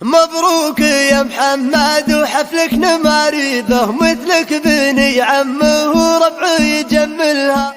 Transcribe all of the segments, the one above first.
مبروك يا محمد وحفلك نماريضه، مثلك بني عمه وربعه يجملها.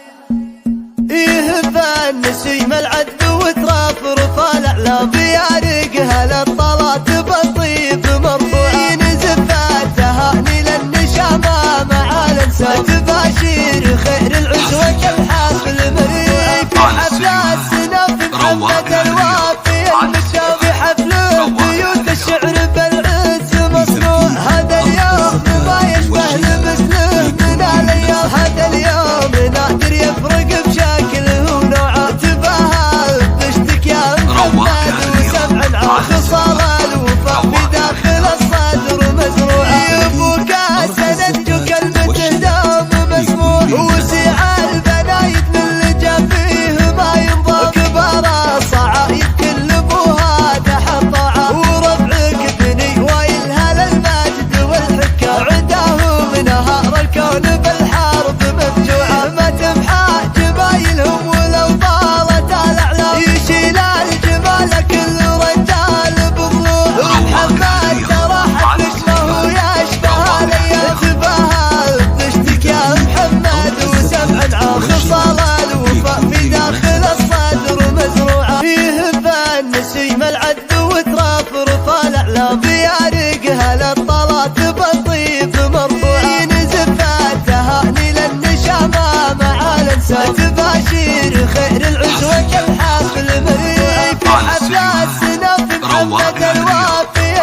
يهب النسيم العذب وترفرف الاعلام، بيارقها للطلات بالطيب مرفوعين. زفات تهاني للنشامه مع الانسان، تباشير خير العزوه الحافل مريء. في حفل السنه في محمد الوافي المشاوي، حفله بيوت الشعر بالعز مصنوع. هذا اليوم ما يشبه لمثله من الايام، هذا اليوم نادر يفرق بشكله ونوعه. تباهى بشتك يا محمد وسمع عن خصال الوفاء في داخل الصدر مزروع. يبوك سندك كلمته دوم مسموع، وسع البنايد من اللي جا فيه ما ينضم. كبار الصعايد كل ابوها تحطعه، وربعك بني ويلها للمجد والحكام. عداه من نهار الكون بالحرب مفجوعه، ما تمحى جبايلهم ولو طالت الاعلام. يشيل الجبال كل رجال بضلوع، محمد ترى حفلك ما هو يشبه الايام. تباهى بنشتك يا محمد وسمع عن خصال الوفاء في داخل الصدر مزروعه. يهب النسيم العذب وترفرف الاعلام، بيارقها للطلات بالطيب مرفوعين. زفات تهاني للنشامه مع الانسان، تباشير خير العزوه الحافل مريء. في حفل السنه في محمد الوافي